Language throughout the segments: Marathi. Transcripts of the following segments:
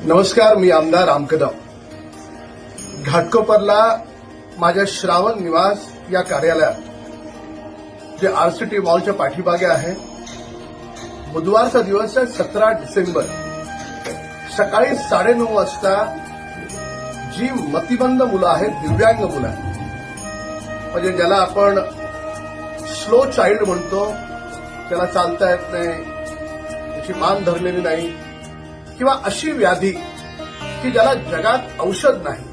नमस्कार, मी आमदार रामकदम. घाटकोपरला माझ्या श्रावण निवास या कार्यालयात जे आरसीटी मॉलच्या पाठीमागे आहे, बुधवारचा दिवस आहे 17 डिसेंबर. सकाळी 9:30 वाजता जी मतिमंद मुलं आहेत, दिव्यांग मुलं, म्हणजे ज्याला आपण स्लो चाइल्ड म्हणतो, त्याला चालता येत नाही, त्याची मान धरलेली नाही, किंवा अशी व्याधी की ज्याला जगात औषध नाही,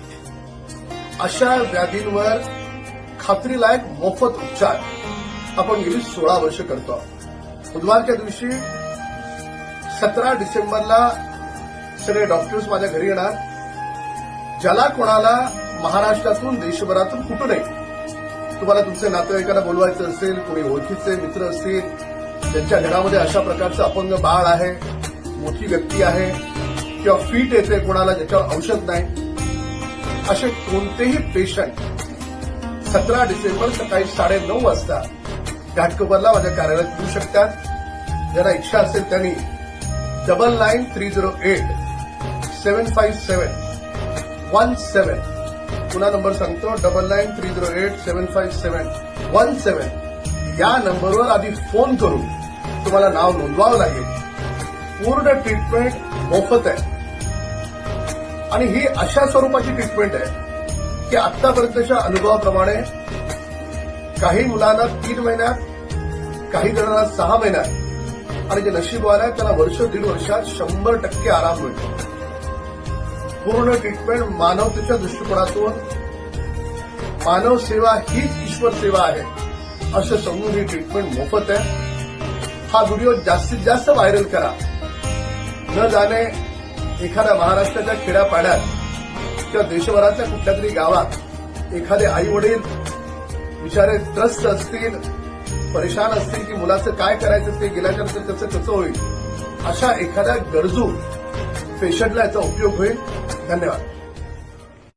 अशा व्याधींवर खात्रीलायक मोफत उपचार आपण गेली 16 वर्ष करतो. बुधवारच्या दिवशी 17 डिसेंबरला सगळे डॉक्टर्स माझ्या घरी येणार. ज्याला कोणाला महाराष्ट्रातून, देशभरातून कुठूनही तुम्हाला तुमच्या नातेवाईकांना बोलवायचं असेल, कोणी ओळखीचे मित्र असतील, ज्यांच्या घरामध्ये अशा प्रकारचं अपंग बाळ आहे, मोठी व्यक्ती आहे, किंवा फीट येते कोणाला ज्याच्यावर औषध नाही, असे कोणतेही पेशंट 17 डिसेंबर सकाळी 9:30 वाजता घाटकोपरला माझ्या कार्यालयात येऊ शकतात. ज्यांना इच्छा असेल त्यांनी 9930875717, पुन्हा नंबर सांगतो, 9930875717, या नंबरवर आधी फोन करून तुम्हाला नाव नोंदवावं लागेल. पूर्ण ट्रीटमेंट मोफत आहे आणि ही अशा स्वरूपाची ट्रीटमेंट आहे की आतापर्यंतच्या अनुभवाप्रमाणे काही मुलांना 3 महिन्यात, काही जणांना 6 महिन्यात, आणि जे नशीबवान आहे त्याला वर्ष, 1.5 वर्षात 100% आराम मिळतो. पूर्ण ट्रीटमेंट मानवतेच्या दृष्टिकोनातून, मानव सेवा हीच ईश्वर सेवा आहे असं समजून ही ट्रीटमेंट मोफत आहे. हा व्हिडिओ जास्तीत जास्त व्हायरल करा. न जाणे एखाद्या महाराष्ट्राच्या खेड्यापाड्यात किंवा देशभरातल्या कुठल्या तरी गावात एखादे आई वडील बिचारे त्रस्त असतील, परेशान असतील की मुलाचं काय करायचं ते गेल्याच्यानंतर त्याचं कसं होईल, अशा एखाद्या गरजू पेशंटला याचा उपयोग होईल. धन्यवाद.